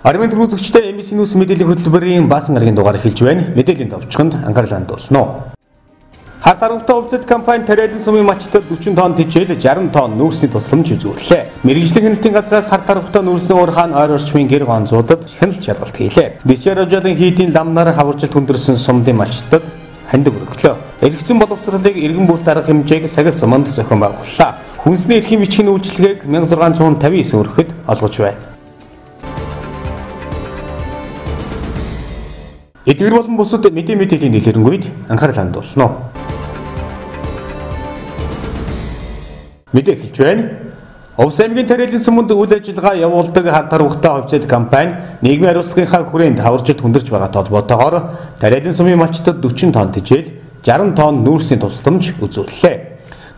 Армын төрөөлөгчтэй MBC NEWS Мэдээллийн хөтөлбөрийн баасан гарагийн дугаар эхэлж байна. Мэдээллийн товчхонд анхаарлаа хандуулно. Хар тархтай хувьцат компани тариалан сумын малчтад 40 тонн тэжээл 60 тонн нүүрсний тусламж үзүүллээ. Мэргэжлийн хяналтын газраас хар тархтай нүүрсний уурхаан ойр орчмын гэр гонцуудад хяналт шалгалт хийлээ. Дэчээр авжаалын хийдийн ламнаар хаваржилт хүндэрсэн сумдын малчтад хандив өргөлөө. Эргэцэн боловсролыг эргэн бүрт арга хэмжээг сагс суманд зохион байгууллаа. Хүнсний эрхийн бичгийн үйлчилгээг 1659 өргөхөд олгож байна. Эдгээр болон бусад мэдээллийн дэлгэрэнгүй анхаарал хандуулно. Мэдээ хэлж байна. Увс аймгийн тариалан суманд үйл ажиллагаа явуулдаг хар тархтай хувьцат компани нийгмийн хариуцлагынхаа хүрээнд хаваржилт хүндэрч байгаа толботоогоор тариалан сумын малчтад 40 тонн тэжээл 60 тонн нүүрсний тусламж үзүүллээ.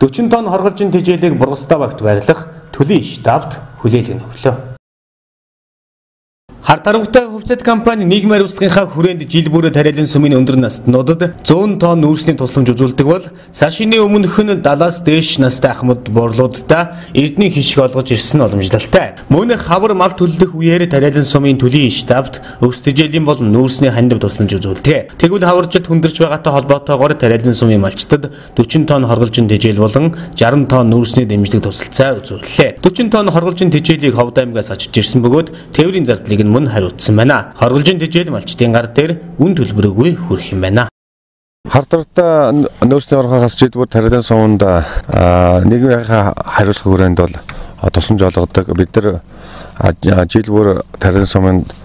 40 тонн хорголжин тэжээлийг Бургастай багт байрлах төлийн штабт хүлээлгэн өглөө. Хар тархтай хувьцат компани нийгмийн хариуцлагынхаа хүрээнд жил бүр тариалан сумын өндөр настнуудад 100 тонн нүүрсний тусламж үзүүлдэг бол сар шинийн өмнөх нь 70-аас дээш настай ахмад борлуудаа эрдний хишиг олгож ирсэн уламжлалтай. Мөн хавар мал төлөх үеэр тариалан сумын төлийн штабт өвс тэжээлийн болон нүүрсний хандив тусламж үзүүлдэг. Тэгвэл хаваржилт хүндэрч байгаатай холбоотойгоор тариалан сумын малчтад 40 тонн хорголжин тэжээл болон 60 тонн нүүрсний дэмжлэг тусалцаа үзүүллээ. 40 тонн хорголжин тэжээлийг Ховд аймгаас очиж ирсэн бөгөөд тээврийн зардлыг нь мөн хариуцсан байна. Хорголжин тэжээл малчтын гар дээр үн төлбөрөгүй хүрэх юм байна. Хар тархтай нүүрсний урхаагаас жил бүр тариалан суманд нийгмийн хариуцлага хүрээнд бол тусламж олгодог. Бид нар жил бүр тариалан суманд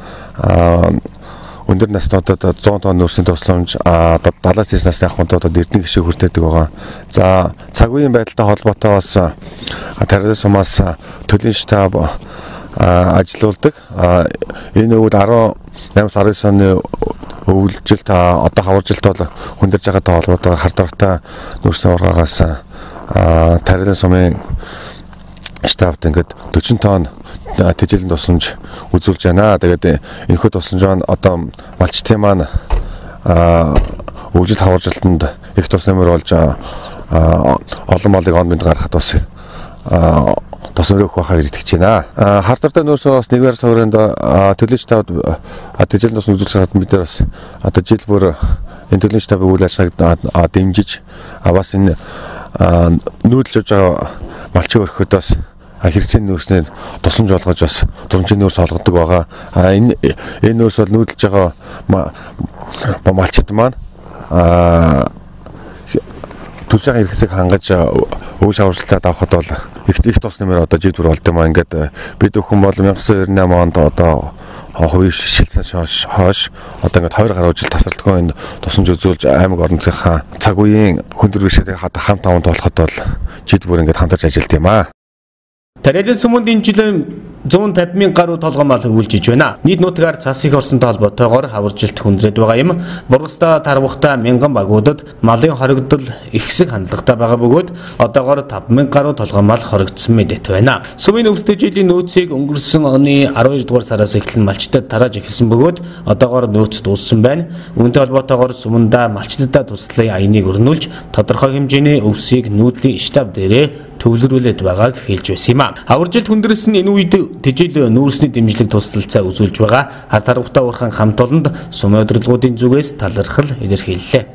өндөр наснуудад 100 тонн нүүрсний тусламж 70-аас дээш насны ахмадуудад эрдэнэ гişиг хүртээдэг байгаа. За цаг үеийн байдалтай холбоотой бас тариалан сумаас төлийн штаб ажиллаулдаг. Энэ үед 18-19 оны өвлжилт одоо хаваржилт бол хүндэрж байгаатай холбоотой хар тархтай нүүрсний ургаагаас тариалан сумын штабт ингээд 40 тонн тэжээлийн тусламж үзүүлж байна. Тэгээд энэхүү тусламж маань одоо малчтын маань өвлжилт хаваржилтанд их тус нэмэр болж олон малыг он бинд гаргахад бас тусламж өгөх байхаа гэж итгэж байна. Хар тархтай нүүрсний бас нэгвэр савранд төлийн штаб тэжээлийн тусламж үзүүлсээр бид нар бас одоо жил бүр энэ төлийн штабын үйл ажиллагааг дэмжиж бас энэ нүүдэлж явж байгаа малчин өрхөд бас хэрэгцээний нүүрсний тусламж олгож бас тусламжийн нүүрс олгодог байгаа. Энэ нүүрс бол нүүдэлж байгаа малчид маань төлшийн хэрэгцээг хангаж өв шаварчлаад авахд бол их тус нэмэр одоо жил бүр болд юм аа. Ингээд бид өхөн бол 1998 онд одоо хувийн шилжсэн хойш одоо ингээд 2 гаруй жил тасралтгүй энэ тусламж үзүүлж аймаг орнотынхаа цаг үеийн хүндрэл бишээ хамт таванд болоход бол жил бүр ингээд хамтарч ажилладаг юм аа. Тариалан суманд энэ жил 150 мянган гаруй толгой мал өвлжиж байна. Нийт нутгаар цас их орсонтой холбоотойгоор хаваржилт хүндрээд байгаа юм. Бургастай тарвахтай мянган багуудад малын хоригдол ихсэг хандлагатай байгаа бөгөөд одоогоор 5000 гаруй толгой мал хоригдсон мэдээтэй байна. Сумын өвс тэжээлийн нөөцийг өнгөрсөн оны 12 дугаар сараас эхлэн малчтад тарааж эхэлсэн бөгөөд одоогоор нөөц дууссан байна. Үүнтэй холбоотойгоор сумандаа малчтадаа туслахын аяныг өрнүүлж тодорхой хэмжээний өвсийг нүүдлийн штаб дээрээ төвлөрүүлээд байгааг хэлж байсан юм а. Хаваржилт хүндрэлсэн энэ үед тэжээл нүүрсний дэмжлэг тусалцаа үзүүлж байгаа хар тархтай уурхаан хамт олонд сумын удирдлагуудын зүгээс талархал илэрхийллээ.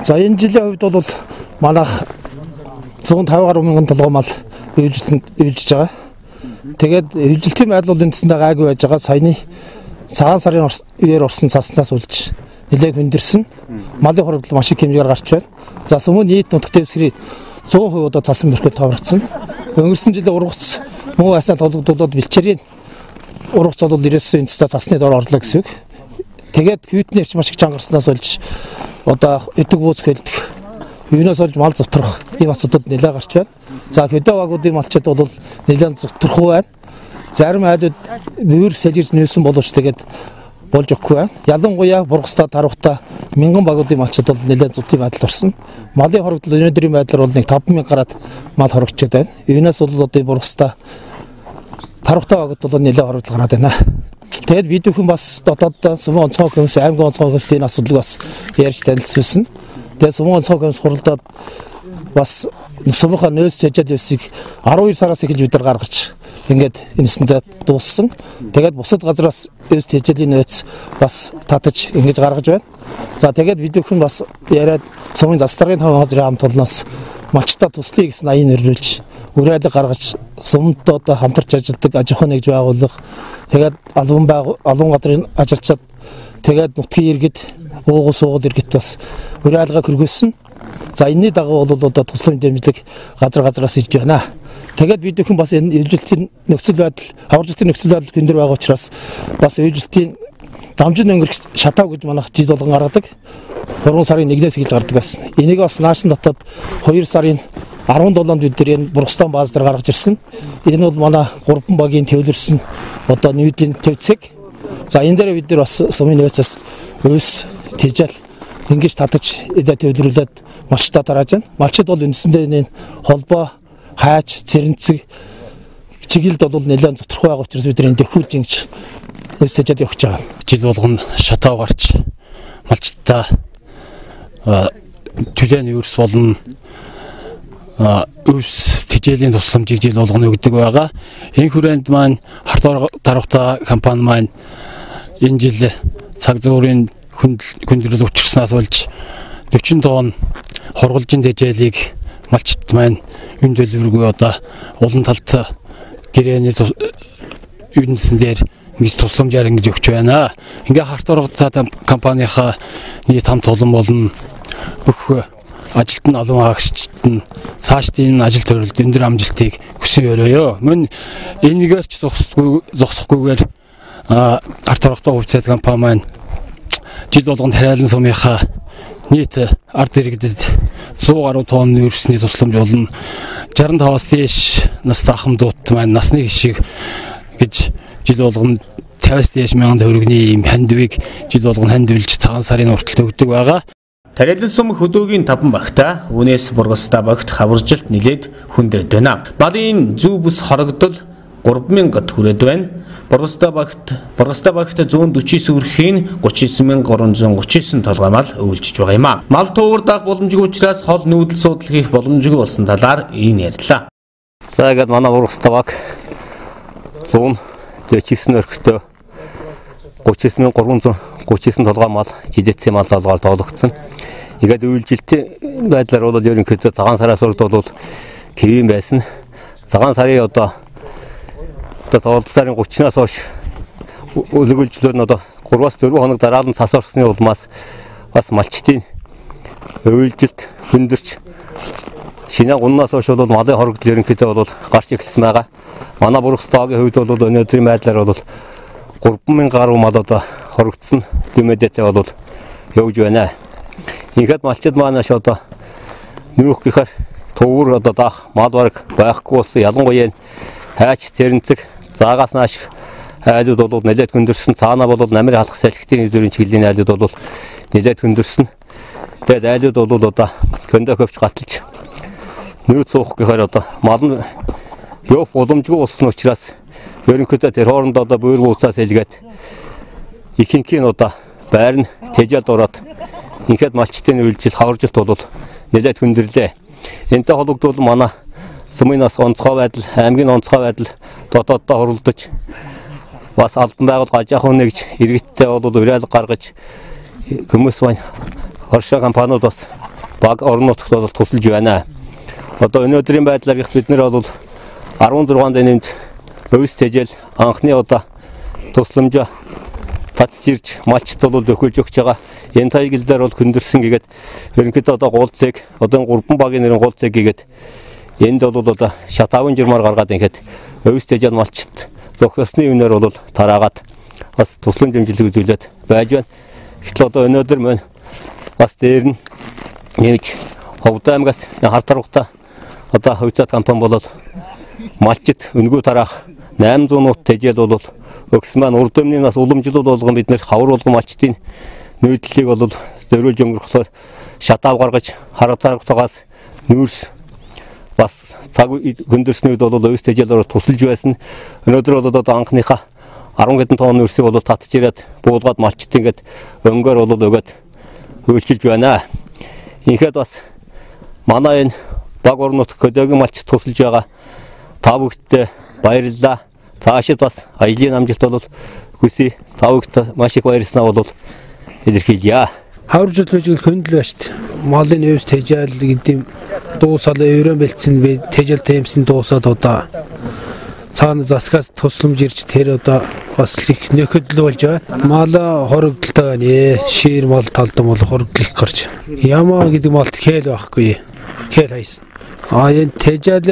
За энэ жилийн хувьд бол манайх 150 гаруй мянган толгой мал эвлжиж байгаа. Тэгээд эвлжилтийн байдал бол эндсэндээ гайгүй байж байгаа. Саяны цагаан сарын үеэр орсон цаснаас үлж нэлээд хүндэрсэн. Малын хоригдол маш их хэмжээгээр гарч байна. За сумын нийт нутагт эвсгэрийн 100% одоо цасан бэрхшээл товрогдсон. Өнгөрсөн жилийн ургац муу аснаа толгодуулаад бэлчээрийн ургац бол 99 үндэстэй цасны дор орлоо гэсэн үг. Тэгээд хүйтний эрч маш их чангарснаас болж одоо өдөг бууз хэлдэг. Юунаас болж мал зоторох ийм асуудал нэлээд гарч байна. За хөдөө багуудын малчид бол нэлээд зоторхгүй байна. Зарим айлууд бүүр сэлгэж нээсэн боловч тэгээд болж өгөхгүй байна. Ялангуяа Бургастай тарвахтай мянган багуудын малчид бол нэлээд зутын байдалд орсон. Малын хоригдол өнөөдрийн байдлаар бол нэг 5000 гараад мал хоригдчихэд байна. Юунаас бол одоо Бургастай тарвахтай багууд бол нэлээд хоригдол гараад байна. Тэгээд бид бүхэн бас дотоод сумын онцгой комисс, аймгийн онцгой комисс энэ асуудлыг бас ярьж танилцуулсан. Тэгээд сумын онцгой комисс хуралдаад бас сумынхаа нөөц тэжээл явсыг 12 сараас эхэлж бид нар гаргаж ингээд энэсэндээ дууссан. Тэгээд бусад газраас өөс тэжээлийн нөөц бас татаж ингэж гаргаж байна. За тэгээд бид бүхэн бас яриад сумын застрын таван газрын хамт олноос малчтаа туслая гэсэн аян нэрвүүлж уриалга гаргаж сумд одоо хамтарч ажилладаг аж ахуйн нэгж байгууллага тэгээд албан газрын ажилчид тэгээд нутгийн иргэд уугуул суугуул иргэд бас уриалга хөргүүлсэн. За энэний дагуу бол одоо туслан дэмжлэг газраас ирж байна. Тэгээд бид бүхэн бас энэ үйлчлэлтийн нөхцөл байдал, аваржлтын нөхцөл байдал хүндэр байгаа учраас бас үйлчлэлтийн дамжин өнгөрөх шатав гэж манайх жил болгон гаргадаг. 3 сарын 1-ээс эхэлж гардаг байсан. Энийг бас наашин дотоод 2 сарын 17-нд бид нар энэ Бургастан бааз дээр гаргаж ирсэн. Энэ бол манай 3 багийн төвлөрсөн одоо нийтийн төвцэг. За энэ дээр бид нар бас сумын нөөцөөс өөс тэжээл ингэж татаж эдэ төвлөрүүлээд малчтаа тарааж байна. Малчид бол үндсэндээ энэ холбоо, хайч, цэрэнцэг чиглэлд бол нэлээд зоторх байгаа учраас бид энэ дөхүүлж ингэж өөс тэжээл явуулж байгаа. Жил болгон шатав гарч малчтаа түлээн өрс болон өвс тэжээлийн тусламжийг жил болгоно өгдөг байгаа. Энэ хүрээнд маань харт даруйтай компани маань энэ жил цаг зуурын хүндрэл учирснаас болж 40 тонн хорголжин тэжээлийг малчт маань энэ төлөвлөгөө одоо улан талт гэрээний үндсэн дээр ингэж тусламжаар ингэж өгч байна. Ингээ харт даруйтай компанийнхаа нийт хамт олон болон бүх ажилтны албан хаагчид нь цаашдын ажил төрөлд өндөр амжилтыг хүсэн өрөөё. Мөн энэгээр ч зогсохгүйгээр харт даруйтай хувьцаат компани маань жил болгонд Харайлан сумынхаа нийт ард иргэдэд 100 гаруй тонн өрсний тусламж болон 65-аас дээш настай ахмадууд маань насны хишиг гэж жил болгонд 50-аас дээш мянган төгрөгийн ийм хандивыг жил болгон хандивлж цагаан сарын урталт өгдөг байгаа. Харайлан сум хөдөөгийн 5 багта үүнээс Бургастаа багт хаваржилт нилээд хүндэрд байна. Балын зүү бүс хорогдол 3000-д хүрээд байна. Бургастаа багт 149 өрхийн 39339 толгой мал өвлжиж байгаа юм а. Мал туур даах боломжгүй учраас хол нүүдэл судал хийх боломжгүй болсон талаар энэ ярьлаа. За ингээд манай Бургастаа баг 149 өрхтөө 39339 толгой мал жилэтсийн мал толгоор тоологдсон. Ингээд үйлжилтийн байдлаар бол ерөнхийдөө цагаан сараас урд бол хэвэн байсан. Цагаан сарын одоо тоолт сарын 30-наас хойш үлгүүлжлэр нь одоо 3-4 хоног дараалан цас орсны улмаас бас малчтын үйлжилт хүндэрч шинэ гуннаас хойш бол малын хорогдол ерөнхийдөө бол гарч эхэлсэн байгаа. Манай Бургастаагийн хувьд бол өнөөдрийн байдлаар бол 3000 гаруй мал одоо хорогдсон гүмэдэтэй бол явж байна. Ингээд малчид маанаас одоо нүүх гэхээр төвөр одоо даах мал бараг байхгүй болсон. Ялангуяа хайч цэрэнцэг заагаас нааш айлууд бол нэлээд хүндэрсэн. Цаанаа бол намир халах салхитын өдрийн чиглэлийн айлууд бол нэлээд хүндэрсэн. Тэгээд айлууд бол одоо көндөө хөвч гаталж нүүц суух гэхээр одоо мал нь явах боломжгүй болсон учраас ерөнхийдөө тэр хоорондоо одоо буур бууцаас илгээд ихэнхийн одоо байр нь тэжээлд ороод ингээд малчтын үйлчил хаваржилт бол нэлээд хүндэрлээ. Энтэй холбогдвол манай сумынаас онцгой байдал, аймгийн онцгой байдал дотооддоо хуралдаж бас албан байгууллага аж ахуйн нэгж иргэдтэй бол уриалга гаргаж хүмүүс маань хоршоо компаниуд бас баг орон нутагт бол тусалж байна. Одоо өнөөдрийн байдлаар их бид нэр бол 16-нд нэмд өвс тэжээл анхны одоо тусламжаа татж ирж малчт бол дөхөж өгч байгаа. Энэ тайлгэлээр бол хүндэрсэн гэгээд ерөнхийдөө одоо гуулцэг одоо 3 багийн нэрийн гуулцэг гэгээд энд бол одоо шатавын жирмаар гаргаад ингээд өвс тэжээл малчт зохиосны үнээр бол тараагаад бас туслан дэмжлэг үзүүлээд байж байна. Гэтэл одоо өнөөдөр мөн бас дээр нь нэмж Ховд аймгаас харт даруйтай одоо хувьцаат компани болоод малчт өнгөө тараах 800 нут тэжээл бол өгс маань урд өмнө нас уламжлал болгон бид нэр хавар болгон малчтын нөөдлийг бол зөрүүлж өнгөрөхлөөр шатав гаргаж харт даруйтаагаас нүүрс бас цаг хүндэрснүүд бол өвс тэжээлээр тусалж байсан. Өнөөдөр бол одоо анхныхаа 10 хэдэн тонн өрсийг бол татж ирээд буулгаад малчт ингээд өнгөөр бол өгөөд үйлчилж байна. Инхэд бас манай энэ баг орон нутг хөдөөгийн малчт тусалж байгаа та бүгдтэй баярлалаа. Цаашид бас ажлын амжилт бол хүсье. Тавгт маш их баярлснаа бол илэрхийлье. Хавржуулж хөндөл башт малын өвс тэжээл гэдэг дуусал еврон бэлтсэн би тэжээл тэмсэн дуусаад одоо цаана засгаас тусламж ирж тэр одоо бас их нөхөдөл болж байна. Мал хорогдолтой байна. Шир мал талдан бол хорогдлох гарч. Ямаа гэдэг малт хэл байхгүй. Хэл хайсан. Энэ тэжээл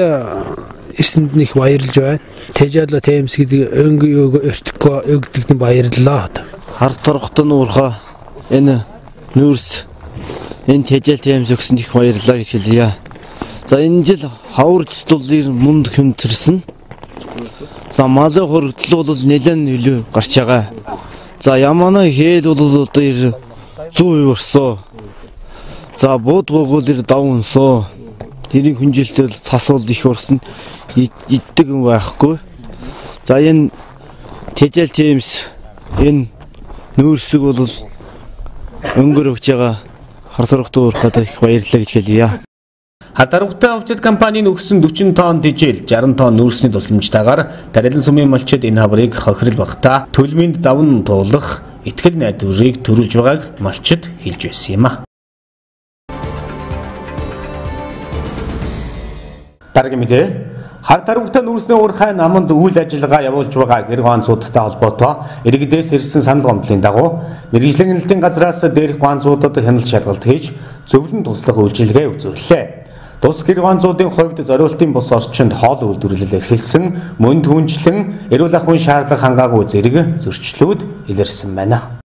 ирсэнд нэг баярлж байна. Тэжээл тэмс гэдэг өнгө өртгөө өгдөгдөн баярлалаа. Хар торгот нуурхаа энэ нүүрс энэ тэжээл тэмс өгсөнд их баярлалаа гэж хэлье. За энэ жил хавржуулын мунд хөнтөрсөн. За малын хоригдол бол нэлээд нөлөө гарч байгаа. За ямаана хэл бол одоо 100% орсон. За бууд богол давнсоо. Тэрийн хүнжилтэл цас бол их орсон. Иддэг юм байхгүй. За энэ тэжээл тэмс энэ нүүрсэг бол өнгөр өгч байгаа хар торгот уурхад их баярлалаа гэж хэлье. Хатаргутай овчид компанийн өгсөн 40 тонн тэжээл 60 тонн нүүрсний тусламжтайгаар Тарилан сумын малчид энэ хаврыг хохирол багтаа төлмөнд давн туулах итгэл найдварыг төрүүлж байгааг малчид хэлж байсан юм а. Дараагийн мэдээ хар таргутай нүүрсний уурхай наманд үйл ажиллагаа явуулж байгаа гэр ганцуудтай холбоотой иргэдээс ирсэн санал гомдлын дагуу мэргэжлийн хяналтын газраас дээрх ганцуудад хяналт шалгалт хийж зөвлөн туслах үйлчилгээ үзүүллээ. Тус гэр ганцуудын хувьд зориултын бус орчинд хоол үйлдвэрлэл эрхэлсэн, мөн түнчлэн эрүүл ахуйн шаардлага хангаагүй зэрэг зөрчлүүд илэрсэн байна.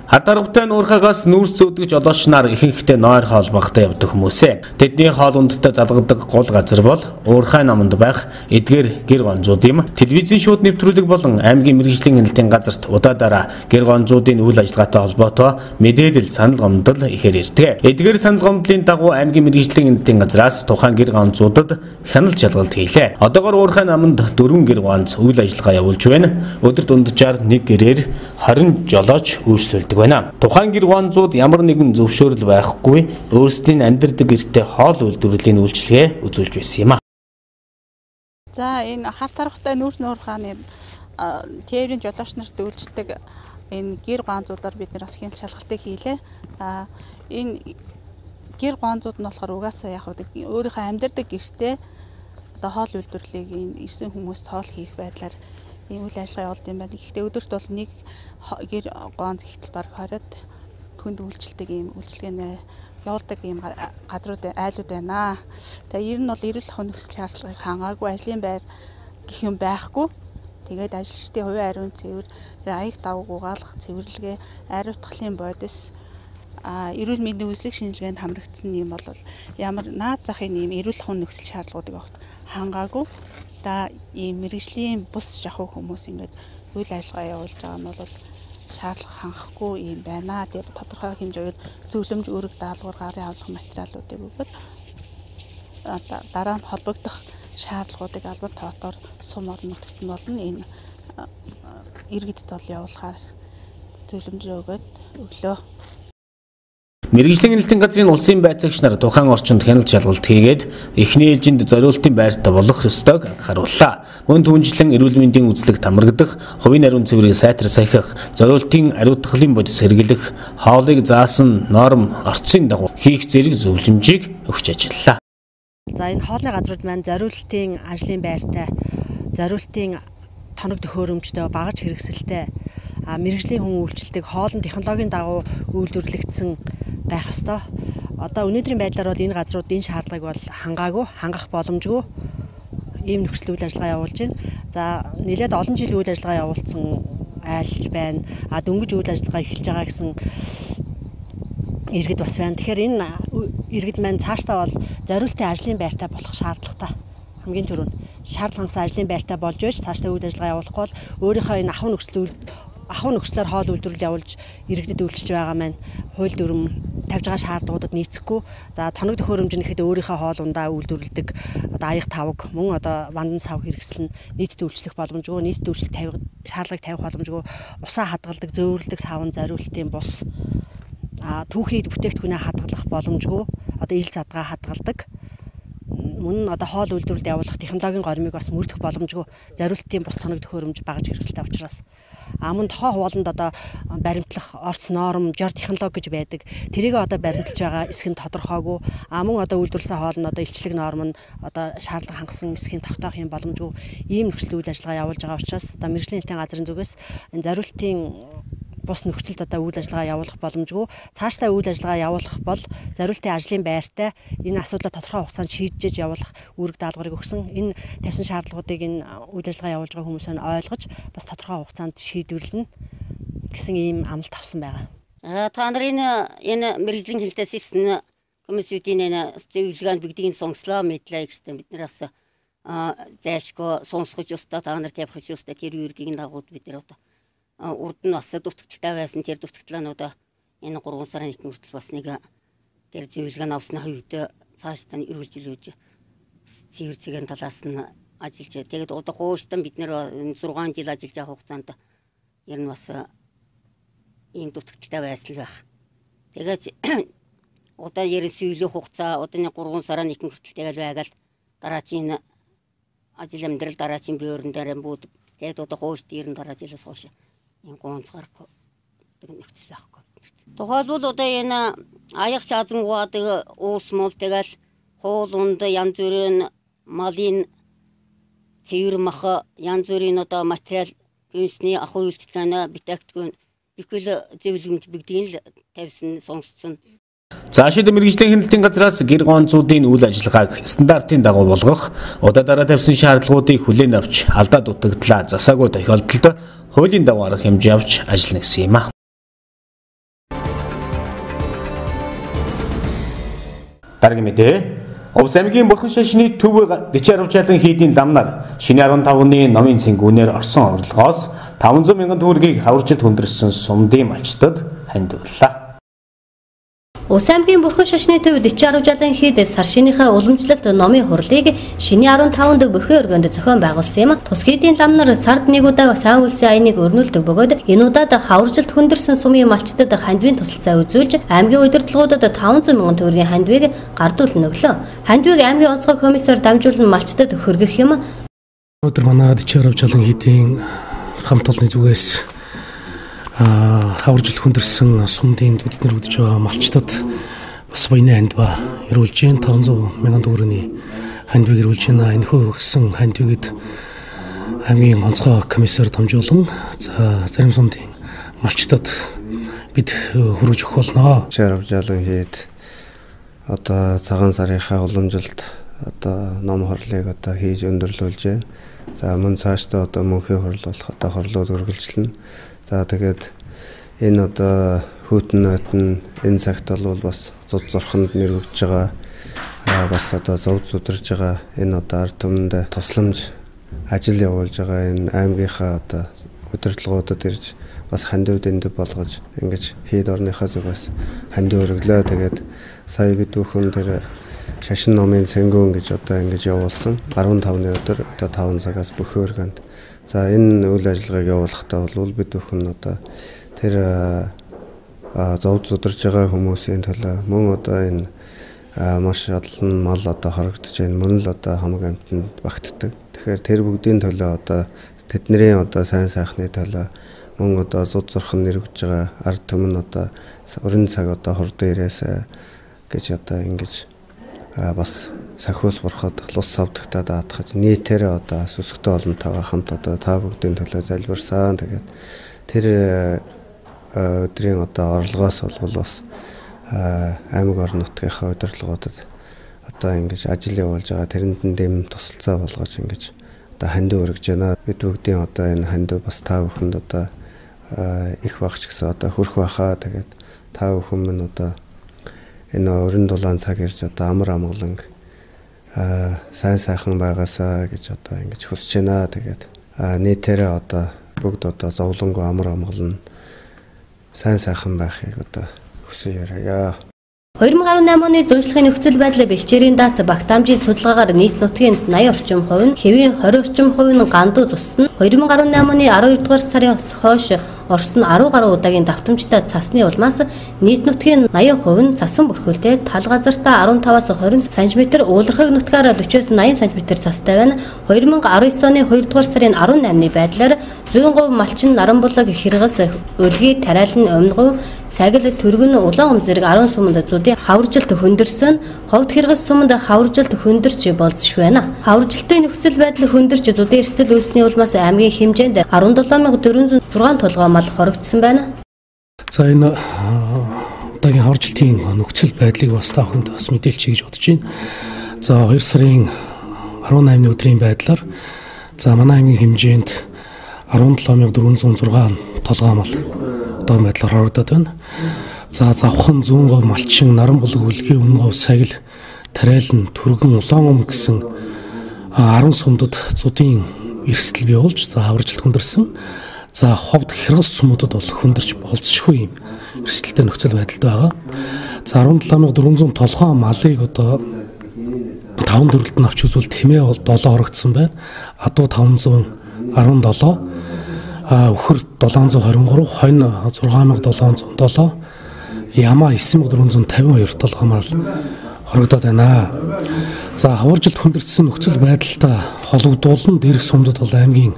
Хатаргутай нуурхагаас нүүрс зөөдгөж олооч нар ихэнхдээ нойр хоолбагтай явдаг хүмүүсээ. Тэдний хоол ундтай залгадаг гол газар бол уурхай наманд байх эдгээр гэр гонзууд юм. Телевизийн шууд нэвтрүүлэг болон аймгийн мэргэжлийн хяналтын газарт удаадараа гэр гонзуудын үйл ажиллагаатай холбоотой мэдээлэл санал гомдол ихээр ирдэг. Эдгээр санал гомдлын дагуу аймгийн мэргэжлийн хяналтын газраас тухайн гэр гонзуудад хяналт шалгалт хийлээ. Одоогоор уурхай наманд 4 гэр гонз үйл ажиллагаа явуулж байна. Өдөр дунджаар нэг гэрээр 20 жолооч үйлчлүүлдэг байна. Тухайн гэр гонзууд ямар нэгэн зөвшөөрөл байхгүй өөрсдийн амьдардаг гэртээ хоол үйлдвэрлэлийн үйлчилгээ үзүүлж байсан юм а. За энэ хар тархтай нүүрс нуурхааны тээврийн жолооч нарт үйлчилдэг энэ гэр гонзуудаар бид нар бас хяналт шалгалтыг хийлээ. Энэ гэр гонзууд нь болохоор угаасаа яг өөрийнхөө амьдардаг гэртээ одоо хоол үйлдвэрлэлийг энэ ирсэн хүмүүст хоол хийх байдлаар ийм үйл ажиллагаа явуулдаг юм байна. Гэхдээ өдөрт бол нэг гэр гонз ихтэл баг 20-д хүнд үйлчлдэг ийм үйлчлэгээ явуулдаг ийм газрууд айлууд байна. Тэгээ ер нь бол эрүүл ахуйн нөхцөл шаардлагыг хангаагүй ажлын байр гэх юм байхгүй. Тэгээд ажилчдын хувийн ариун цэвэр, аяг давг угаалгах цэвэрлэгээ, ариун утгалын бодис, эрүүл мэндийн үзлэг шинжилгээнд хамрагдсан юм бол ямар наад захын ийм эрүүл ахуйн нөхцөл шаардлагуудыг огт хангаагүй. Ийм мэргэжлийн бус жахуу хүмүүс ингээд үйл ажиллагаа явуулж байгаа нь бол шаардлага хангахгүй юм байна. Тэгээд тодорхой хэмжээгээр зөвлөмж, үүрэг даалгавар, гарын авлах материалуудыг өгөөд дараа нь холбогдох шаардлагуудыг албан тоотоор сум орон нутагт нь болно. Энэ иргэдэд бол явуулахаар зөвлөмж өгөөд өглөө. Мэргэжлийн хяналтын газрын улсын байцаагч нар тухайн орчинд хяналт шалгалт хийгээд эхний ээлжинд зориултын байртай болох ёстойг анхаарууллаа. Мөн түнжлэн эрүүл мэндийн үзлэгт хамрагдах, хувийн ариун цэврийг сайтар сахих, зориултын ариун утгалын бодис хэрэглэх, хоолыг заасан норм орцын дагуу хийх зэрэг зөвлөмжийг өгч ажиллалаа. За энэ хоолны газрууд маань зориултын ажлын байртай, зориултын тоног төхөөрөмжтэй, багаж хэрэгсэлтэй, мэргэжлийн хүн үйлчлдэг хоолн технологийн дагуу үйлдвэрлэгдсэн байх ёстой. Одоо өнөөдрийн байдлаар бол энэ газрууд энэ шаардлагыг бол хангах боломжгүй ийм нөхцөл үйл ажиллагаа явуулж байна. За нэлээд олон жил үйл ажиллагаа явуулсан айлж байна. Дөнгөж үйл ажиллагаа эхэлж байгаа гэсэн иргэд бас байна. Тэгэхээр энэ иргэд маань цаашдаа бол зориултын ажлын байртай болох шаардлагатай. Хамгийн түрүүнд шаардлагаас ажлын байртай болж байж цаашдаа үйл ажиллагаа явуулахгүй бол өөрийнхөө энэ ахуй нөхцлөөр хоол үйлдвэрлэл явуулж иргэдэд үйлчилж байгаа маань хууль дүрм тавьж байгаа шаардлагуудад нийцэхгүй. За тоног төхөөрөмж нь гэхэд өөрийнхөө хоол ундаа үйлдвэрлэдэг одоо аяг тавг мөн одоо вандан сав хэрэгсэл нь нийтэд үйлчлэх боломжгүй, нийтэд үйлчлэх шаардлагыг тавих боломжгүй, усаа хадгалдаг, зөөвөрлөдөг савн зориултын бус түүхийд бүтээгдэхүүнээ хадгалах боломжгүй, одоо ил задгаа хадгалдаг мөн одоо хоол үйлдвэрлэлд явуулах технологийн горимыг бас мөрдөх боломжгүй зориултын бус тоног төхөөрөмж багаж хэрэгсэлтэй учраас мөн тохоо хууланд одоо баримтлах орц норм, жор технологи гэж байдаг. Тэрийг одоо баримтлж байгаа эсэх нь тодорхойгүй. Мөн одоо үйлдвэрлэсэн хоол нь одоо илчлэг норм нь одоо шаардлага хангасан эсхийн тогтоох юм боломжгүй ийм нөхцөл үйл ажиллагаа явуулж байгаа учраас одоо мэргэжлийн хэлтийн газрын зүгээс энэ зориултын бус нөхцөлд одоо үйл ажиллагаа явуулах боломжгүй. Цаашдаа үйл ажиллагаа явуулах бол зориултын ажлын байртай энэ асуудлаа тодорхой хугацаанд шийдэж явуулах үүрэг даалгаврыг өгсөн. Энэ тавьсан шаардлагуудыг энэ үйл ажиллагаа явуулж байгаа хүмүүс нь ойлгож бас тодорхой хугацаанд шийдвэрлэнэ гэсэн ийм амлалт авсан байгаа. Та нарын энэ мэргэжлийн хэлтээс ирсэн комиссүүдийн энэ зөвлөгөөнд бүгдийг сонслоо мэдлээ гэсэн бид нараас зайшгүй сонсгож өстө та нарт явах өстө тэр үүргийг дагууд бид нар одоо урд нь бас дутагдaltaй байсан тэр дутагдлаануудаа энэ 3 сарын 1 хүртэл бас нэг тэр зөвлөгөө авсны хувьд цаашдаа эрүүлжүүлж цэвэр цэгийн талаас нь ажиллаж. Тэгээд одоо хууштан бид нэр 6 жил ажиллаж байгаа хугацаанд ер нь бас ийм дутагдaltaй байсан л байх. Тэгээд одоо ер нь сүүлийн хугацаа одоо 3 сарын 1 хүртэл тэгэл байгаад дараагийн ажил амьдрал дараагийн биеөрн дээр бууд. Тэгээд одоо хуушт ер нь дараа жилээс хойш ийм гонцгарахгүй нөхцөл байхгүй. Тухайлбал одоо энэ аяг шаазангуудаг уус мол тэгэл хоол унд янз бүрийн малын цэвэр мах янз бүрийн одоо материал гүйсний ахуй үйлчлэгнээ бүтээгдэхүүн бүхэл зөвлөмж бүгдийг л тавьсан сонссон. Цаашид мэргэжлийн хэлтийн газраас гэр гонцуудын үйл ажиллагааг стандартын дагуу болгох, удаа дараа тавьсан шаардлагуудыг хүлээн авч алдаа дутагдлаа засаагүй тохиолдолд хуулийн дагуу арга хэмжээ авч ажиллана гэсэн юм а. Дараагийн мэдээ. Овс аймгийн Бурхан шашны төв Дичарав жаалан хийдийн ламнаар шинэ 15-ны номын цэнгүүнээр орсон орлогоос 500 мянган төгрөгийг хаваржилт хүндэрсэн сумдын малчдад хандивлаа. Ус аймгийн Бурхан шашны төв Дичарав жаалан хийд сар шинийхээ уламжлалт номын хурлыг шиний 15 дахь бүхэн өргөнд зохион байгуулсан юм. Тус хийдийн ламнар сард нэг удаа сайн үлсийн аяныг өрнүүлдэг бөгөөд энэ удаад хаваржилт хүндэрсэн сумын малчдад хандвийн тусалцаа үзүүлж аймгийн удирдлагуудад 500 мянган төгрөгийн хандвийг гардуулна өглөө. Хандвийг аймгийн онцгой комиссар дамжуулан малчдад хүргэх юм. Өнөөдөр манай Дичарав жаалан хийдийн хамт олонны зүгээс хаваржилт хүндэрсэн сумдын эднэр үдэж байгаа малчдад бас баяны хандва ирүүлж гэн 500 мянган төгрөгийн хандвийг ирүүлж байна. Энэхүү өгсөн хандвигд аймгийн онцгой комиссар дамжуулан зарим сумдын малчдад бид хүргэж өгөх болно. Дичарав жаалан хийд одоо цагаан сарынхаа уламжилт одоо ном хорлыг одоо хийж өндөрлүүлж байна. За мөн цаашдаа одоо мөнхийн хурл болох одоо хорлууд үргэлжлэнэ. За тэгээд энэ одоо хөтөн нотн энэ цагт бол бас зуд зурханд нэрвэгдэж байгаа бас одоо зов зүдэрж байгаа энэ одоо ард түмэнд тусламж ажил явуулж байгаа энэ аймгийнхаа одоо удирдлагуудад ирж бас хандив дэнд болгож ингэж хийд орныхаа зүгээс хандив өргөлөө. Тэгээд сая бид бүхэн тэр шашин номын цэнгүүн гэж одоо ингэж явуулсан 15-ны өдөр одоо 5 цагаас бүхэн өргөнд. За энэ үйл ажиллагааг явуулахдаа бол бид бүхэн одоо тэр зов зүдэрж байгаа хүмүүсийн төлөө мөн одоо энэ маш олон мал одоо хорогдож байна. Мөн л одоо хамаг амьтанд багтдаг. Тэгэхээр тэр бүгдийн төлөө одоо тэдний одоо сайн сайхны төлөө мөн одоо зуд зурхан нэрвэж байгаа ард түмэн одоо уран цаг одоо хурдан ирээсэ гэж одоо ингэж бас сахиус бурхад лус савдагтаа даатгаж нийтээр одоо сүсгтэй олонтойгоо хамт одоо та бүгдийн төлөө залбирсан. Тэгээд тэр өдрийн одоо орлогоос бол бас аймаг орон нутгийнхаа удирдлагуудад одоо ингэж ажил явуулж байгаа тэрэнд дэм тусалцаа болгож ингэж одоо хандив өргөж байна. Бид бүгдийн одоо энэ хандив бас та бүхэнд одоо их багч гэсэн одоо хөрх байхаа. Тэгээд та бүхэн минь одоо энэ өрн дулаан цаг ирж одоо амар амгалан сайн сайхан байгаасаа гэж одоо ингэж хүсэж байна. Тэгээд нийтээрээ одоо бүгд одоо зовлонгүй амар амгалан сайн сайхан байхыг одоо хүсэж ярая. 2018 оны зуншлахын нөхцөл байдлаа бэлчээрийн дац багтаамжийн судалгаагаар нийт нутгийн 80 орчим хувь нь, хэвийн 20 орчим хувь нь гандуу зуссан. 2018 оны 12 дугаар сарын хойш Орос нь 10 гаруй удаагийн давтамжтай цасны улмаас нийт нутгийн 80% нь цасан бүрхүүлтэй, тал газартаа 15-аас 20 см, уулархаг нутгаар 40-80 см цастай байна. 2019 оны 2 дугаар сарын 18-ны байдлаар 100% малчин, наран булаг, хэрэгс, өлгий, тариалан, өмнөгөв, сагил, түргэн, улаан зэрэг 10 суманд зүүдийн хаваржилт хөндөрсөн, ховд хэрэгс суманд хаваржилт хөндөрч болзошгүй байна. Хаваржилтын нөхцөл байдал хөндөрч зүүдийн эрсдэл үүсний улмаас аймгийн хэмжээнд 17406 толгой мал хоригдсон байна. За энэ удаагийн хаваржилтын нөхцөл байдлыг бас та бүхэнд бас мэдээлж гэж бодож байна. За 2 сарын 18-ны өдрийн байдлаар за манай аймгийн хэмжээнд 17406 толгой мал одоо байдлаар хоригдоод байна. За завхан 100% малчин, наран булаг, өлгий, өмнөгөв, сагил, тариалан, түргэн, улаан гэсэн 10 сумдад зуудын эрсдэл бий болж хаваржилт хүндэрсэн. За ховд хэрэгс сумуудад бол хүндэрч болзошгүй юм эрсдэлтэй нөхцөл байдалд байгаа. За 17400 толгой малыг одоо 5 төрөлд нь авч үзвэл тэмээ бол 7 хоригдсон байна. Адуу 517, өхөр 723, хонь 6707, ямаа 9452 толгой мал хоригдоод байна. За хаваржилт хүндэрсэн нөхцөл байдалтай холбогдуулан дээрх сумдад бол аймгийн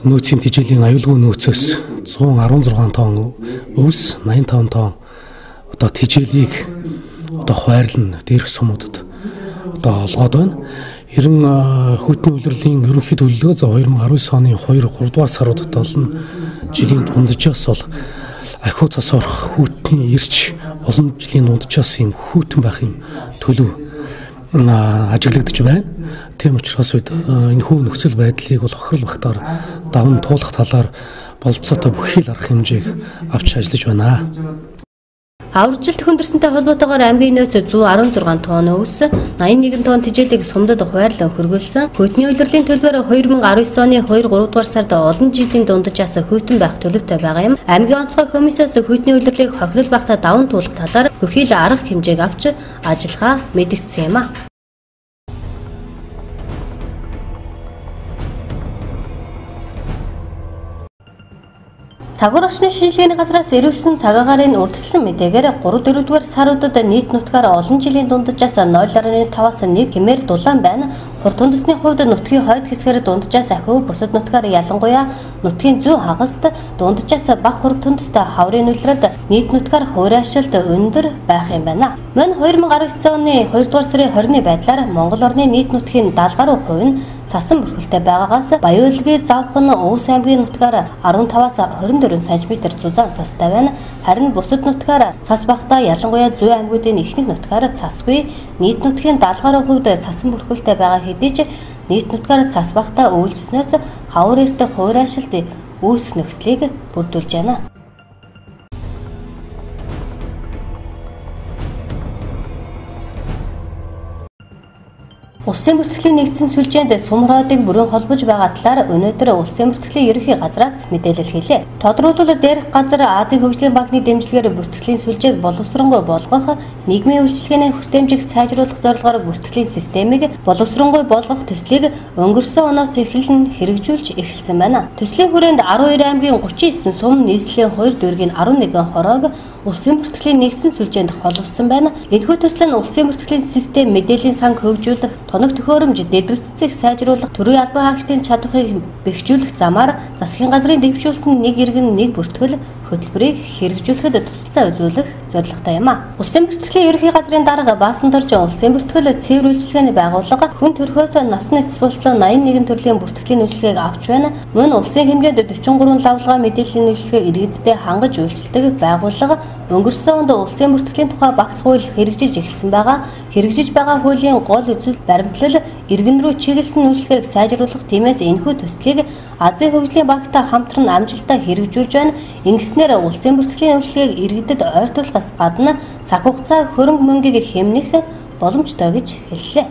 нөөцийн тэжээлийн аюулгүй нөөцөөс 116 тонн өвс, 85 тонн одоо тэжээлийг одоо хуваарлан дээрх сумуудад одоо олгоод байна. Ерөн хүйтний улирлын ерөнхий төлөвлөгөө за 2019 оны 2-3 дугаар саруудад олон жилийн дунджаас бол ахиу цас орох хүйтний ирч олон жилийн дунджаас юм хүйтэн байх юм төлөв ажиглагдж байна. Тийм учраас энэ хүү нөхцөл байдлыг бол хохирол багтаар даван туулах талаар болцоотой бүхий л арга хэмжээг авч ажиллаж байна. Хаваржилт хүндэрсэнтэй холбоотойгоор аймгийн нөөц 116 тонн өвс, 81 тонн тэжээлийг сумдад хуваарлан хөргүүлсэн. Хүйтний улирлын төлбөр 2019 оны 2-3 дугаар сард олон жилийн дунджаас хүйтэн байх төлөвтэй байгаа юм. Аймгийн онцгой комиссаас хүйтний улирлыг хохирол багтаа даван туулах талаар бүхий л арга хэмжээг авч ажиллагаа мэдэгдсэн юм а. Цагур орчны шилжгээний газраас ирүүлсэн цагаагаарын үргэлжлэн мэдээгээр 3-4 дугаар саруудад нийт нутгаар олон жилийн дунджаас 0.5-аас 1 гэмээр дулаан байна. Хурд үндэсний хувьд нутгийн хойд хэсгээр дунджаас ахиу, бусад нутгаар ялангуяа нутгийн зүүн хагаст дунджаас бага хурд үндэстэй хаврын улиралд нийт нутгаар хуурайшилт өндөр байх юм байна. Мөн 2019 оны 2 дугаар сарын 20-ны байдлаар Монгол орны нийт нутгийн 70 гаруй хувь нь цасан бүрхэлтэй байгаагаас Баян-Улгийн Завхан Өвс аймгийн нутгаар 15-аас 24 см зузаан цастай байна. Харин бусад нутгаар цас багтаа ялангуяа зүй аймагуудын ихэнх нутгаар цасгүй. Нийт нутгийн 70 гаруй хувьд цасан бүрхэлтэй байгаа хэдий ч нийт нутгаар цас багтаа үйлчлснээс хавар эрт хуурайшилт үүсэх нөхцөлийг бүрдүүлж байна. Улсын бүртгэлийн нэгдсэн сүлжээнд сумроодыг бүрэн холбож байгаа талаар өнөөдөр Улсын бүртгэлийн ерөнхий газраас мэдээлэл хийлээ. Тодорхойлбол дээрх газар Азийн хөгжлийн банкны дэмжлэгээр бүртгэлийн сүлжээг боловсронгуй болгох, нийгмийн үйлчилгээний хүртээмжийг сайжруулах зорилгоор бүртгэлийн системийг боловсронгуй болгох төслийг өнгөрсөн оноос эхлэн хэрэгжүүлж эхэлсэн байна. Төслийн хүрээнд 12 аймгийн 39 сум нийслэлийн 2 дүүргийн 11 хороог Улсын бүртгэлийн нэгдсэн сүлжээнд холбосон байна. Энэхүү төсөл нь Улсын бүртгэлийн систем мэдээллийн санг хөгжүүлэх, тоног төхөөрөмж, дэд үтцийг сайжруулах, төрийн албан хаагчдын чадварыг бэхжүүлэх замаар засгийн газрын дэвшүүлсэн нэг иргэн нэг бүртгэл хөтөлбөрийг хэрэгжүүлэхэд тусалцаа үзүүлэх зорилготой юм а. Улсын бүртгэлийн ерөнхий газрын дарга Баасан Доржин улсын бүртгэл цэвэр үйлчилгээний байгууллага хүн төрхөөс насны цэцболтлоо 81 төрлийн бүртгэлийн үйлчилгээг авч байна. Мөн улсын хэмжээнд 43 лавлгаа мэдээллийн үйлчилгээг иргэдэд хангаж үйлчилдэг байгууллага өнгөрсөн онд улсын бүртгэлийн тухай багц хууль хэрэгжиж эхэлсэн байгаа. Хэрэгжиж байгаа хуулийн гол үзүүлэлт баримтлал иргэн рүү чиглэсэн үйлчилгээг сайжруулах, тиймээс энэхүү төслийг Азийн хөгжлийн банктай хамтран амжилттай хэрэгжүүлж байна. Ингэснээр улсын бүртгэлийн үйлчилгээг иргэдэд ойртуулахаас гадна цаг хугацаа хөрөнгө мөнгийг хэмнэх боломжтой гэж хэллээ.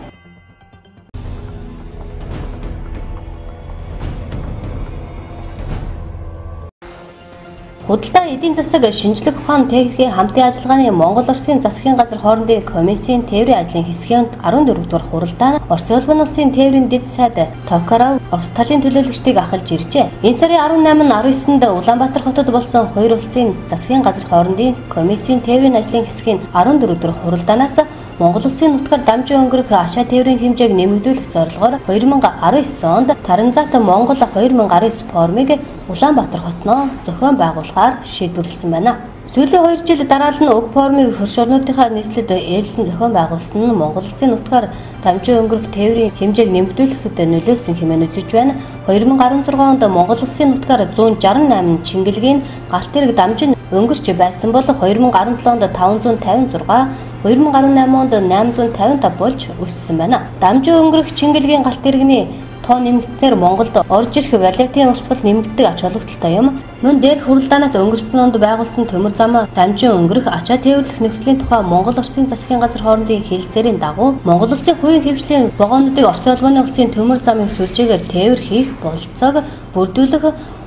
Худалдаа эдийн засаг шинжлэх ухаан техникийн хамтын ажиллагааны Монгол Орсын засгийн газар хоорондын комиссийн тээврийн ажлын хэсгийн 14 дугаар хуралдаа нь Орос улбан улсын тээврийн дэд сайд Токаров Орос талын төлөөлөгчдийг ахалж иржээ. Энэ сарын 18-19-нд Улаанбаатар хотод болсон хоёр улсын засгийн газар хоорондын комиссийн тээврийн ажлын хэсгийн 14 дугаар хуралдаанаас Монгол улсын нутгаар дамжин өнгөрөх ачаа тээврийн хэмжээг нэмэгдүүлэх зорилгоор 2019 онд Таранзат Монгол 2019 форумыг Улаанбаатар хотноо зохион байгуулахаар шийдвэрлсэн байна. Сүүлийн 2 жил дараалал нь уг форумыг хөрш орнуудынхаа нийслэлд ээлжлэн зохион байгуулсан нь Монгол улсын нутгаар дамжин өнгөрөх тээврийн хэмжээг нэмэгдүүлэхэд нөлөөсөн хэмээн үзэж байна. 2016 онд Монгол улсын нутгаар 168 чингэлгийн галт тэрэг дамжин өнгөрч байсан бол 2017 онд 556, 2018 онд 855 болж өссөн байна. Дамжин өнгөрөх чингэлгийн галт тэрэгний тоо нэмэгдснээр Монголд орж ирэх валютын өрсгөл нэмэгддэг ач холбогдолтой юм. Мөн дээрх хуралдаанаас өнгөрсөн онд байгуулсан төмөр зам дамжин өнгөрөх ачаа тээвэрлэх нөхцөлийн тухай Монгол Оросын засгийн газар хоорондын хэлэлцээрийн дагуу Монгол улсын хувийн хвшлийн вагонуудыг Оросын улбаны улсын төмөр замын сүлжээгээр тээвэр хийх бололцоог бүрдүүлэх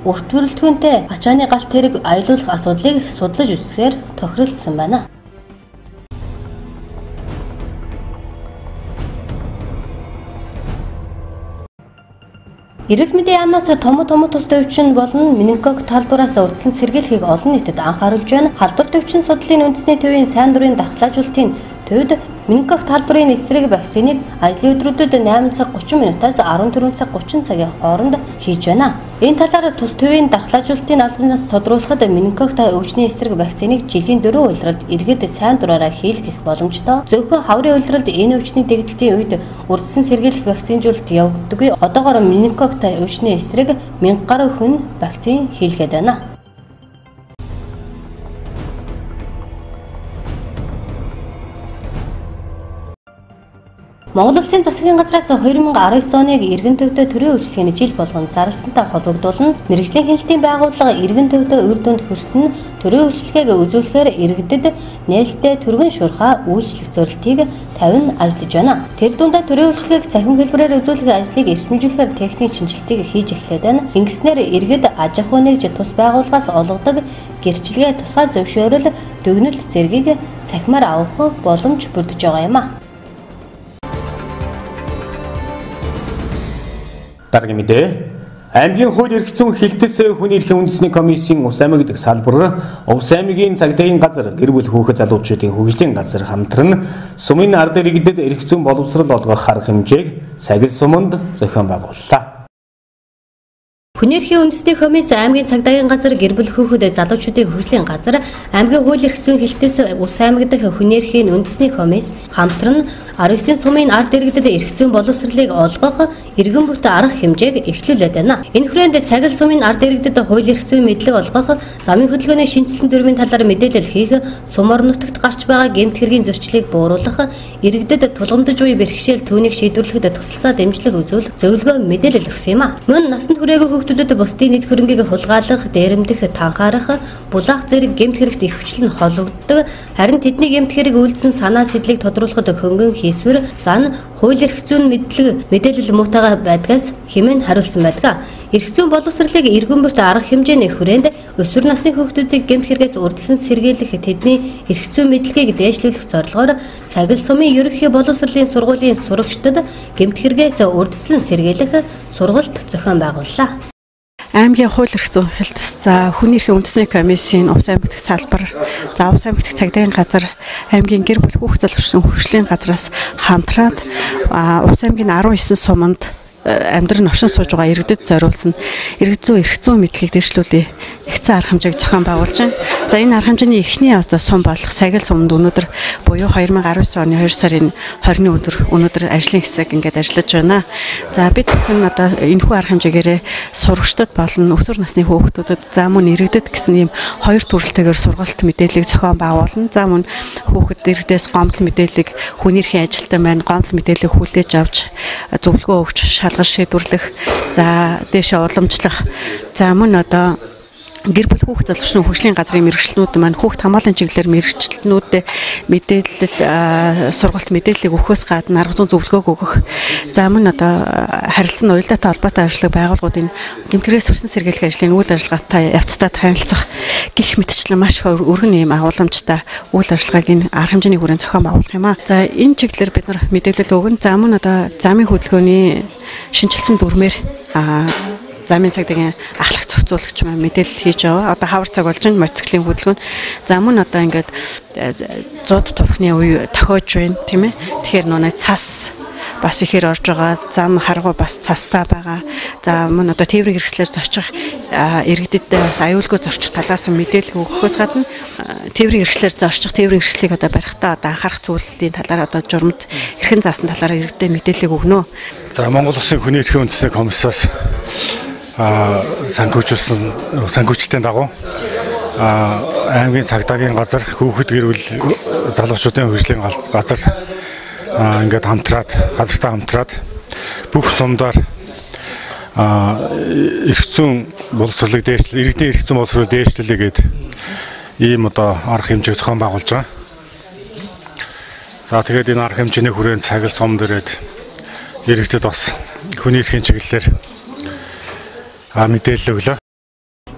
урт бүрэлдэхүүнтэй ачааны галт тэрэг аялуулах асуудлыг судлаж үзэхээр тохиролцсон байна. Иргэд мэдээ яамнаас том тус төвчин болон менингокок талбараас урьдчилан сэргийлэхийг олон нийтэд анхааруулж байна. Халдвар төвчин судлалын үндэсний төвийн сайн дурын дархлаажуулалтын төвд менингокок талбарын эсрэг вакциныг ажлын өдрүүдэд 8 цаг 30 минутаас 14 цаг 30 цагийн хооронд хийж байна. Энэ талаар тус төвийн дархлаажуулалтын албанаас тодруулахад менингокок өвчний эсрэг вакциныг жилийн 4 улиралд иргэд сайн дураараа хийлгэх боломжтой. Зөвхөн хаврын улиралд энэ өвчний дэгдэлтийн үед урьдчилан сэргийлэх вакцинжуулалт явагддаггүй. Одоогоор менингокок өвчний эсрэг 1000 гаруй хүн вакцин хийлгээд байна. Монгол улсын засгийн газраас 2019 оныг эргэн төвтэй төрийн үйлчлэгийн жил болгон зарласантай холбогдуулна. Мэргэжлийн хяналтын байгууллага эргэн төвтэй үр дүнд хүрсэн төрийн үйлчлэгийг үзүүлэхээр иргэдэд нээлттэй түргэн шуурхай үйлчлэх зорилтыг тавин ажиллаж байна. Тэр дундаа төрийн үйлчлэгийг цахим хэлбэрээр үзүүлэх ажлыг эрчимжүүлэхээр техник шинжилтийг хийж эхлээд байна. Ингэснээр иргэд аж ахуй нэгж тус байгууллагаас олгодог гэрчлэгээ тусгай зөвшөөрөл дүгнэлт зэргийг цахимаар авах боломж бүрдэж байгаа юм а. Дараагийн мэдээ. Аймгийн хууль эрх зүйн хэлтэс хүний эрхийн үндэсний комиссийн Ус аймаг дэх салбар, Ус аймгийн цагдаагийн газар, гэр бүл хүүхэд залуучуудын хөгжлийн газар хамтран сумын ард иргэдэд эрх зүйн боловсрол олгох арга хэмжээг сагил суманд зохион байгууллаа. Хүний эрхийн үндэсний комисс аймгийн цагдаагийн газар, гэр бүл хүүхэд залуучуудын хөгжлийн газар, аймгийн хууль эрх зүйн хэлтэс Ус аймаг дэх хүний эрхийн үндэсний комисс хамтран 19 сумын ард иргэдэд эрх зүйн боловсролыг олгох иргэн бүрт арга хэмжээг эхлүүлээд байна. Энэ хүрээнд сагил сумын ард иргэдэд хууль эрх зүйн мэдлэг олгох, замын хөдөлгөөний шинжилсэн дүрмийн талаар мэдээлэл хийх, сум орон нутагт гарч байгаа гэмт хэргийн зөрчлийг бууруулах, иргэдэд тулгамдж буй бэрхшээл түүнийг шийдвэрлэхэд тусалцаа дэмжлэг үзүүлэх зөвлөгөө мэдээлэл өгсөн юм а. Мөн насанд хүрээгүй хүүхдүүдэд бусдын нийт хөрөнгийг хулгайлах, дээрэмдэх, танхаарах, булаах зэрэг гэмт хэрэгт их хүчлэн холбогддог. Харин тэдний гэмт хэрэг үйлдсэн санаа сэдлийг тодруулахад хөнгөн хийсвэр зан хууль эрх зүйн мэдээлэл муутайгаа байдгаас хэмээн хариулсан байдаг. Эрх зүйн боловсролыг иргэн бүрт арга хэмжээний хүрээнд өсвөр насны хүүхдүүдийг гэмт хэрэгээс урьдчилан сэргийлэх, тэдний эрх зүйн мэдлэгийг дээшлүүлэх зорилгоор сагил сумын ерөнхий боловсролын сургуулийн сурагчдад гэмт хэрэгээс урьдчилан сэргийлэх сургалт зохион байгууллаа. Аймгийн хууль эрх зүйн хэлтэс, за хүний эрхийн үндэсний комиссийн Ус аймаг дэх салбар, за Ус аймаг дэх цагдаагийн газар, аймгийн гэр бүл хүүхэд залуучуудын хөгжлийн газраас хамтраад Ус аймгийн 19 суманд амьдрын оршин сууж байгаа иргэдэд зориулсан эрх зүйн мэдлэгийг дэвшлүүлээ нэгдсэн арга хэмжээг зохион байгуулж байна. За энэ арга хэмжээний эхний сум болох сагил сумд өнөөдөр буюу 2019 оны 2 сарын 20-ны өнөөдөр ажлын хэсэг ингээд ажиллаж байна. За бид бүхэн одоо энэхүү арга хэмжээгээр сурагчдад болон өсвөр насны хүүхдүүдэд, за мөн иргэдэд гэсэн ийм хоёр төрөлтэйгээр сургалт мэдээллийг зохион байгуулна. За мөн хүүхэд иргэдээс гомдол мэдээллийг хүний эрхийн ажилтан байна, гомдол мэдээллийг хүлээж авч зөвлөгөө өгч шалгаж шийдвэрлэх, за дээшээ уламжлах, за мөн одоо гэр бүл хүүхд залуучны хөгжлийн газрын мэрэгчлэнүүд маань хүүхд хамгааллын чиглэлээр мэрэгчлэнүүдэд мэдээлэл сургалт мэдээллийг өгөхөөс гадна арга зүйн зөвлөгөөг өгөх. За мөн одоо харилцан уялдаатай холбоотой ажиллагааг байгууллагуудын гэмтгэрээс сурсан сэргийлэх ажлын үйл ажиллагаатай явцдаа танилцах гэх мэтчлэн маш их өргөн ийм агуулмжтай үйл ажиллагааг энэ арга хэмжээний хүрээнд зохион байгуулах юм аа. За энэ чиглэлээр бид нар мэдээлэл өгнө. За мөн одоо замын хөдөлгөөний шинжилсэн дүрмээр замын цагдаагийн ахлах зохицуулагч маань мэдээлэл хийж байгаа. Одоо хавар цаг болж байна мотоциклийн хөдөлгөөн. За мөн одоо ингээд зууд турхны үе тохиож байна тийм ээ. Тэгэхээр нөө цас бас ихээр орж байгаа. Зам харгуу бас цастай байгаа. За мөн одоо тээврийн хэрэгслээр зорчих иргэдэд бас аюулгүй зорчих талаас нь мэдээлэл өгөхөөс гадна тээврийн хэрэгслээр зорчих тээврийн хэрэгслийг одоо барихтаа одоо анхаарах зүйлүүдийн талаар одоо журмд эрхэн заасан талаар иргэдэд мэдээлэл өгнө. За Монгол Улсын хүний эрхийн үндэсний комиссаас санхүүжилтийн дагуу аймгийн цагдаагийн газар хүүхэд гэр бүл залуучуудын хөгжлийн газар ингээд газартаа хамтраад бүх сумдаар эрх зүйн боловсролыг иргэдийн эрх зүйн боловсролыг дээшлүүлээгээд ийм одоо арга хэмжээг зохион байгуулж байгаа. За тэгээд энэ арга хэмжээний хүрээнд цагил сум дээрээд иргэдэд бас хүний эрхийн чиглэлээр мэдээлэл өглөө.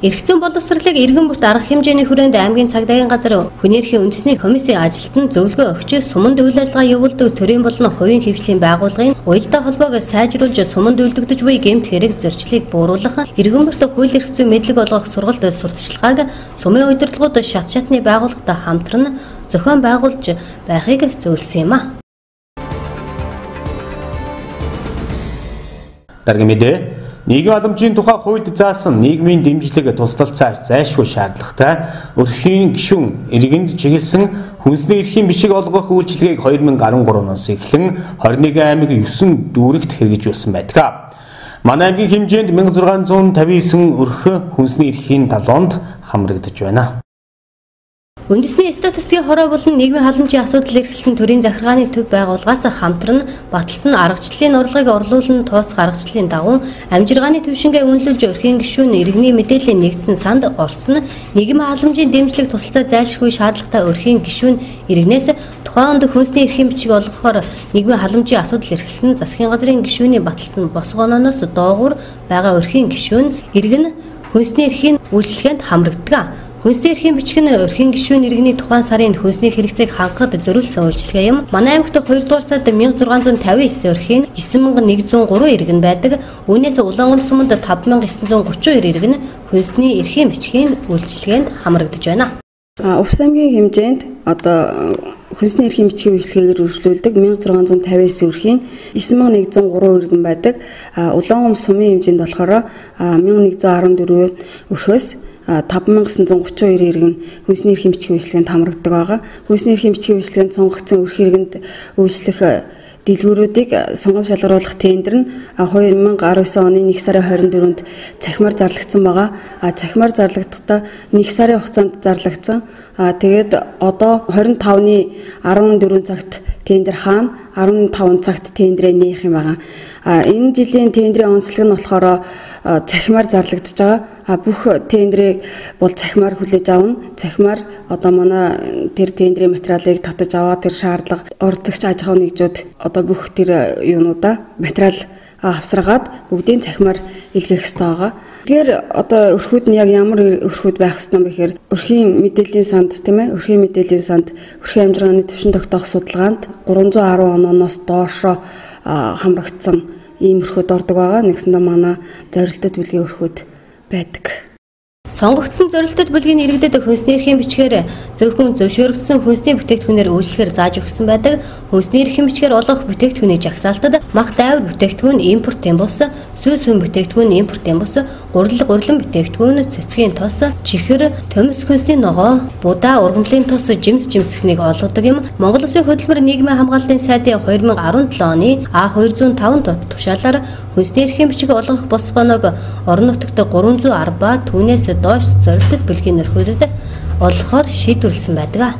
Эрх зүйн боловсролыг иргэн бүрт арга хэмжээний хүрээнд аймгийн цагдаагийн газар хүний эрхийн үндэсний комиссийн ажилтнанд зөвлөгөө өгч суманд үйл ажиллагаа явуулдаг төрийн болон хувийн хвшлийн байгууллагын уялдаа холбоог сайжруулж суманд үлдэгдэж буй гэмт хэрэг зөрчлийг бууруулах, иргэн бүрт хууль эрх зүйн мэдлэг олгох сургалт сурталчилгааг сумын удирдлагууд шат шатны байгууллагатай хамтран зохион байгуулж байхыг зөвлөсөн юм а. Дарга мэдээ нийгмийн халамжийн тухай хуульд заасан нийгмийн дэмжлэг тусдалцаа зайлшгүй шаардлагатай өрхийн гишүүн иргэнд чиглэсэн хүнсний эрхийн бичиг олгох үйлчилгээг 2013 оноос эхлэн 21 аймаг 9 дүүрэгт хэрэгжүүлсэн байдаг. Манай аймгийн хэмжээнд 1659 өрх хүнсний эрхийн талоонд хамрагдаж байна. Үндэсний статистикийн хороо болон нийгмийн халамжийн асуудал эрхэлсэн төрийн захиргааны төв байгууллагаас хамтран баталсан аргачлалын орлогыг орлуулан тооцох аргачлалын дагуу амжиргааны төвшингээ үнэлүүлж өрхийн гишүүн иргэний мэдээллийн нэгдсэн санд орсон нийгмийн халамжийн дэмжлэг тусалцаа зайлшгүй шаардлагатай өрхийн гишүүн иргэнээс тухайн онд хүнсний эрхийн бичиг олгохоор нийгмийн халамжийн асуудал эрхэлсэн засгийн газрын гишүүний баталсан босго онооноос доогуур байгаа өрхийн гишүүн иргэн хүнсний эрхийн үйлчлэгэнд хамрагддаг. Хүнсний эрхийн бичиг нь өрхийн гишүүн иргэний тухайн сарын хүнсний хэрэгцээг хангахад зориулсан үйлчилгээ юм. Манай аймагт 2 дугаар сард 1659 өрхийн 9103 иргэн байдаг. Үүнээс Улаангур суманд 5932 иргэн хүнсний эрхийн бичгийн үйлчилгээнд хамрагдаж байна. Увс аймгийн хэмжээнд одоо хүнсний эрхийн бичгийн үйлчилгээгээр үргэлжлүүлдэг 1659 өрхийн 9103 иргэн байдаг. Улаангур сумын хэмжээнд болохоор 1114 өрхөөс 5932 иргэн хүнсний эрхийн бичгийн үйлчилгээнд хамрагддаг байгаа. Хүнсний эрхийн бичгийн үйлчилгээнд сонгогдсон өрх иргэнд үйлчлэх дэлгүүрүүдийг сонгон шалгаруулах тендер нь 2019 оны 1 сарын 24-нд цахимаар зарлагдсан байгаа. Цахимаар зарлагдахдаа 1 сарын хугацаанд зарлагдсан. Тэгээд одоо 25-ны 14 цагт тендер хаана 15 цагт тендерээ нээх юм байгаа. Энэ жилийн тендерийн онцлог нь болохоор цахимаар зарлагдж байгаа. Бүх тендерийг бол цахимаар хүлээж авна. Цахимаар одоо манай тэр тендерийн материалыг татаж аваа тэр шаардлага оролцогч аж ахуйн нэгжүүд одоо бүх тэр юунуудаа материал авсаргаад бүгдийн цахимаар илгээх хэрэгтэй байгаа. Тэгэхээр одоо өрхүүд нь яг ямар өрхүүд байх ёстой юм бэ гэхээр өрхийн мэдээллийн санд тийм ээ өрхийн мэдээллийн санд өрхийн амжиргааны төвшин тогтоох судалгаанд 310 онооноос доошо хамрагдсан ийм өрхүүд ордог байгаа. Нэгсэндээ манай зорилттой бүлгийн өрхүүд байдаг. Сонгогдсон зорилттой бүлгийн иргэдэд хүнсний эрхийн бичгээр зөвхөн зөвшөөрөгдсөн хүнсний бүтээгдэхүүнээр үйлчлэхээр зааж өгсөн байдаг. Хүнсний эрхийн бичгээр олгох бүтээгдэхүүний жагсаалтад мах дайвар бүтээгдэхүүн импортын бус, сүү сүм бүтээгдэхүүн импортын бус, гурлан бүтээгдэхүүн, цэцгийн тос, чихэр, төмс хүнсний ногоо, будаа, ургамлын тос, жимсхнийг олгодог юм. Монгол Улсын хөтөлбөр нийгмийн хамгааллын сайдын 2017 оны А205 тушаалаар хүнсний эрхийн бичиг олгох босгоноог орон нутагт 310 ба түүнээс доош зорилттой бүлгийн өрхүүдэд олгохоор шийдвэрлсэн байдаг.